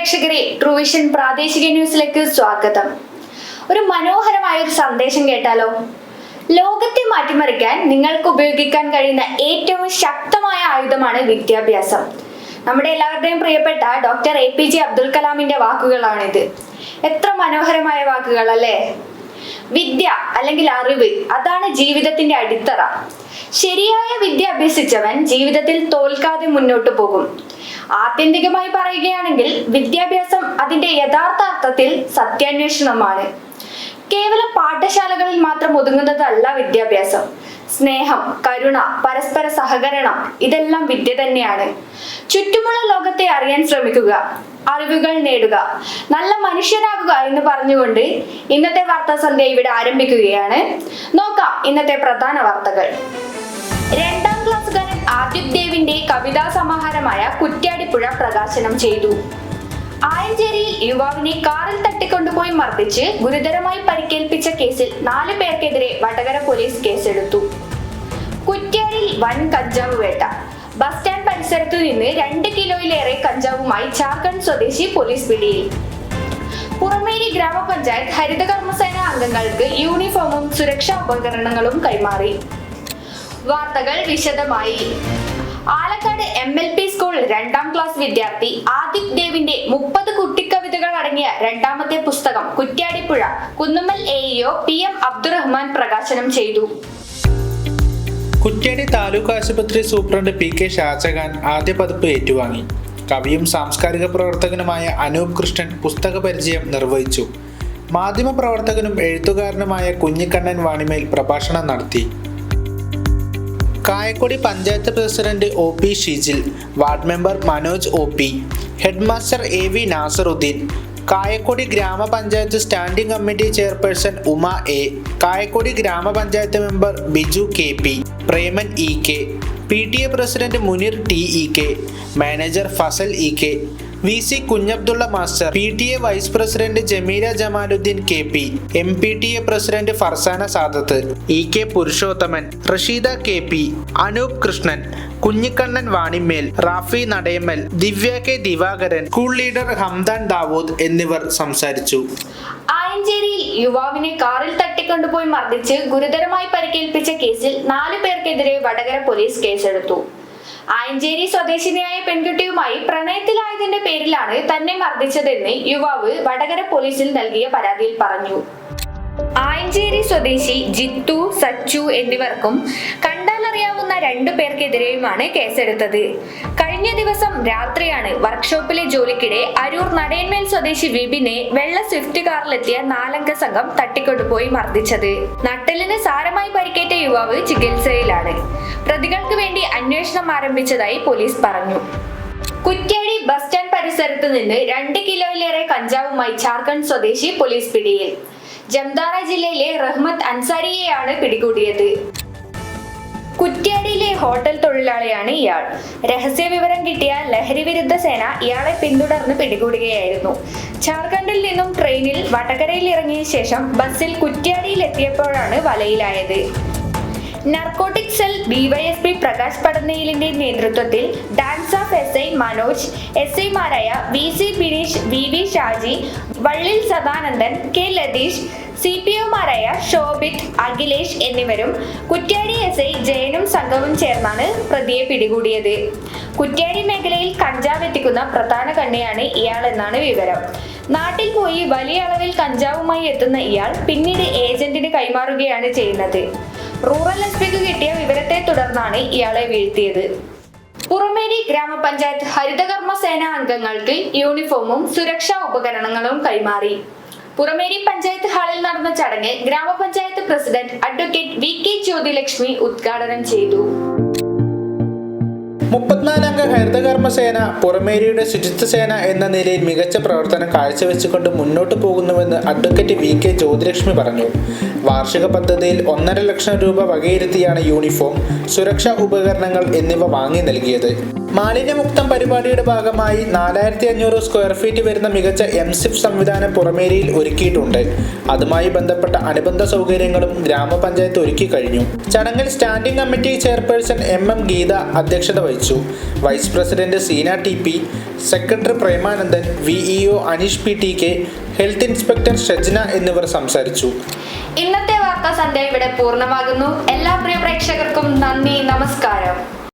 പ്രേക്ഷകരെ ട്രൂവിഷൻ പ്രാദേശിക ന്യൂസിലേക്ക് സ്വാഗതം. ഒരു മനോഹരമായ ഒരു സന്ദേശം കേട്ടാലോ? ലോകത്തെ മാറ്റിമറിക്കാൻ നിങ്ങൾക്ക് ഉപയോഗിക്കാൻ കഴിയുന്ന ഏറ്റവും ശക്തമായ ആയുധമാണ് വിദ്യാഭ്യാസം. നമ്മുടെ എല്ലാവരുടെയും പ്രിയപ്പെട്ട ഡോക്ടർ APJ അബ്ദുൽ കലാമിന്റെ വാക്കുകളാണിത്. എത്ര മനോഹരമായ വാക്കുകൾ അല്ലേ? വിദ്യ അല്ലെങ്കിൽ അറിവ്, അതാണ് ജീവിതത്തിന്റെ അടിത്തറ. ശരിയായ വിദ്യ അഭ്യസിച്ചവൻ ജീവിതത്തിൽ തോൽക്കാതെ മുന്നോട്ട് പോകും. ആത്യന്തികമായി പറയുകയാണെങ്കിൽ വിദ്യാഭ്യാസം അതിന്റെ യഥാർത്ഥ അർത്ഥത്തിൽ സത്യാന്വേഷണമാണ്. കേവലം പാഠശാലകളിൽ മാത്രം ഒതുങ്ങുന്നതല്ല വിദ്യാഭ്യാസം. സ്നേഹം, കരുണ, പരസ്പര സഹകരണം, ഇതെല്ലാം വിദ്യ തന്നെയാണ്. ചുറ്റുമുള്ള ലോകത്തെ അറിയാൻ ശ്രമിക്കുക, അറിവുകൾ നേടുക, നല്ല മനുഷ്യനാകുക എന്ന് പറഞ്ഞുകൊണ്ട് ഇന്നത്തെ വാർത്താ സന്ധ്യ ഇവിടെ ആരംഭിക്കുകയാണ്. നോക്കാം ഇന്നത്തെ പ്രധാന വാർത്തകൾ. 2ാം ക്ലാസ്സുകാരൻ ആദിത് ദേവിന്റെ കവിതാ സമാഹാരമായ കുറ്റ്യാടിപ്പുഴ പ്രകാശനം ചെയ്തു. ആയഞ്ചേരിയിൽ യുവാവിനെ കാറിൽ തട്ടിക്കൊണ്ടുപോയി മർദ്ദിച്ച് ഗുരുതരമായി പരിക്കേൽപ്പിച്ച കേസിൽ 4 പേർക്കെതിരെ വടകര പോലീസ് കേസെടുത്തു. കുറ്റ്യാടിയിൽ വൻ കഞ്ചാവ് വേട്ട. ബസ് സ്റ്റാൻഡ് പരിസരത്തു നിന്ന് 2 കിലോയിലേറെ കഞ്ചാവുമായി ജാർഖണ്ഡ് സ്വദേശി പോലീസ് പിടിയിൽ. പുറമേരി ഗ്രാമപഞ്ചായത്ത് ഹരിതകർമ്മസേന അംഗങ്ങൾക്ക് യൂണിഫോമും സുരക്ഷാ ഉപകരണങ്ങളും കൈമാറി. വാർത്തകൾ വിശദമായി. ആലക്കാട് MLP സ്കൂൾ 2ാം ക്ലാസ് വിദ്യാർത്ഥി ആദിത് ദേവിന്റെ 30 കുട്ടിക്കവിതകൾ അടങ്ങിയ 2ാമത്തെ പുസ്തകം കുറ്റ്യാടിപ്പുഴ കുന്നുമ്മൽ AEO PM അബ്ദുറഹ്മാൻ പ്രകാശനം ചെയ്തു. കുറ്റ്യാടി താലൂക്ക് ആശുപത്രി സൂപ്രണ്ട് PK ഷാജഹാൻ ആദ്യ പതിപ്പ് ഏറ്റുവാങ്ങി. കവിയും സാംസ്കാരിക പ്രവർത്തകനുമായ അനൂപ് കൃഷ്ണൻ പുസ്തക പരിചയം നിർവഹിച്ചു. മാധ്യമപ്രവർത്തകനും എഴുത്തുകാരനുമായ കുഞ്ഞിക്കണ്ണൻ വാണിമേൽ പ്രഭാഷണം നടത്തി. Kayakkodi panchayat president OP Shijil, ward member Manoj OP, head master AV Nasaruddin, Kayakkodi ഗ്രാമപഞ്ചായത്ത് standing committee chairperson Uma A, Kayakkodi ഗ്രാമപഞ്ചായത്ത് member Biju KP, Preman EK, PTA president Muneer TEK, manager Fasal EK, VC Kunhabdulla master, PTA vice president Jameela Jamaluddin KP, MPTA president Farsana Sadath, EK Purushothaman, Rasheeda KP, Anoop Krishnan, Kunhikannan Vanimel, Rafi Nadayamal, Divya K Divakaran, school leader Hamdan Dawood എന്നിവർ സംസാരിച്ചു. ആയഞ്ചേരിയിൽ യുവാവിനെ കാറിൽ തട്ടിക്കൊണ്ടുപോയി മർദ്ദിച്ച് ഗുരുതരമായി പരിക്കേൽപ്പിച്ച കേസിൽ 4 പേർക്കെതിരെ വടകര പോലീസ് കേസെടുത്തു. ആയഞ്ചേരി സ്വദേശിനിയായ പെൺകുട്ടിയുമായി പ്രണയത്തിലായതിന്റെ പേരിലാണ് തന്നെ മർദ്ദിച്ചതെന്ന് യുവാവ് വടകര പോലീസിൽ നൽകിയ പരാതിയിൽ പറഞ്ഞു. ആയഞ്ചേരി സ്വദേശി ജിത്തു, സച്ചു എന്നിവർക്കും കണ്ടാലറിയാവുന്ന 2 പേർക്കെതിരെയുമാണ് കേസെടുത്തത്. കഴിഞ്ഞ ദിവസം രാത്രിയാണ് വർക്ക്ഷോപ്പിലെ ജോലിക്കിടെ അരൂർ നടയന്മേൽ സ്വദേശി വിപിനെ വെള്ള സ്വിഫ്റ്റ് കാറിലെത്തിയ 4-അംഗ സംഘം തട്ടിക്കൊണ്ടുപോയി മർദ്ദിച്ചത്. നട്ടെല്ലിന് സാരമായി പരിക്കേറ്റ യുവാവ് ചികിത്സയിലാണ്. പ്രതികൾക്ക് വേണ്ടി അന്വേഷണം ആരംഭിച്ചതായി പോലീസ് പറഞ്ഞു. കുറ്റ്യാടി ബസ് സ്റ്റാൻഡ് പരിസരത്ത് നിന്ന് 2 കിലോയിലേറെ കഞ്ചാവുമായി ജാർഖണ്ഡ് സ്വദേശി പോലീസ് പിടിയിൽ. ജംതാറ ജില്ലയിലെ റഹ്മത്ത് അൻസാരിയെയാണ് പിടികൂടിയത്. കുറ്റ്യാടിയിലെ ഹോട്ടൽ തൊഴിലാളിയാണ് ഇയാൾ. രഹസ്യ വിവരം കിട്ടിയ ലഹരി വിരുദ്ധ സേന ഇയാളെ പിന്തുടർന്ന് പിടികൂടുകയായിരുന്നു. ജാർഖണ്ഡിൽ നിന്നും ട്രെയിനിൽ വടകരയിൽ ഇറങ്ങിയ ശേഷം ബസ്സിൽ കുറ്റ്യാടിയിൽ എത്തിയപ്പോഴാണ് വലയിലായത്. നർക്കോട്ടിക് സെൽ DYSP പ്രകാശ് പടന്നയിലിന്റെ നേതൃത്വത്തിൽ dance of SI Manoj, SI മാരായ VC Bineesh, VV Shaji, വള്ളിൽ Sadanandan, K Latheesh, CPO മാരായ ശോഭിത്, അഖിലേഷ് എന്നിവരും കുറ്റ്യാടി SI ജയനും സംഘവും ചേർന്നാണ് പ്രതിയെ പിടികൂടിയത്. കുറ്റ്യാടി മേഖലയിൽ കഞ്ചാവ് എത്തിക്കുന്ന പ്രധാന കണ്ണിയാണ് ഇയാൾ എന്നാണ് വിവരം. നാട്ടിൽ പോയി വലിയ അളവിൽ കഞ്ചാവുമായി എത്തുന്ന ഇയാൾ പിന്നീട് ഏജന്റിന് കൈമാറുകയാണ് ചെയ്യുന്നത്. റൂറൽ SPക്ക് കിട്ടിയ വിവരത്തെ തുടർന്നാണ് ഇയാളെ വീഴ്ത്തിയത്. പുറമേരി ഗ്രാമപഞ്ചായത്ത് ഹരിതകർമ്മ സേന അംഗങ്ങൾക്ക് യൂണിഫോമും സുരക്ഷാ ഉപകരണങ്ങളും കൈമാറി. പുറമേരി പഞ്ചായത്ത് ഹാളിൽ നടന്ന ചടങ്ങ് ഗ്രാമപഞ്ചായത്ത് പ്രസിഡന്റ് അഡ്വക്കേറ്റ് VK ജ്യോതിലക്ഷ്മി ഉദ്ഘാടനം ചെയ്തു. 34-അംഗ ഹരിതകർമ്മസേന പുറമേരിയുടെ ശുചിത്വ സേന എന്ന നിലയിൽ മികച്ച പ്രവർത്തനം കാഴ്ചവെച്ചുകൊണ്ട് മുന്നോട്ട് പോകുന്നുവെന്ന് അഡ്വക്കേറ്റ് VK ജ്യോതിലക്ഷ്മി പറഞ്ഞു. വാർഷിക പദ്ധതിയിൽ 1.5 ലക്ഷം രൂപ വകയിരുത്തിയാണ് യൂണിഫോം, സുരക്ഷാ ഉപകരണങ്ങൾ എന്നിവ വാങ്ങി നൽകിയത്. മാലിന്യമുക്തം പരിപാടിയുടെ ഭാഗമായി 4500 സ്ക്വയർ ഫീറ്റ് വരുന്ന മികച്ച എംസിഫ് സംവിധാനം പുറമേരിയിൽ ഒരുക്കിയിട്ടുണ്ട്. അതുമായി ബന്ധപ്പെട്ട അനുബന്ധ സൗകര്യങ്ങളും ഗ്രാമപഞ്ചായത്ത് ഒരുക്കി കഴിഞ്ഞു. ചടങ്ങിൽ standing committee chairperson MM Geetha അധ്യക്ഷത വഹിച്ചു. Vice president Seena TP, secretary Premanandan, VEO Aneesh PTK, health inspector Shajna എന്നിവർ സംസാരിച്ചു. ഇന്നത്തെ വാർത്താ സന്ധ്യ ഇവിടെ പൂർണ്ണമാകുന്നു. എല്ലാ പ്രിയ പ്രേക്ഷകർക്കും നന്ദി, നമസ്കാരം.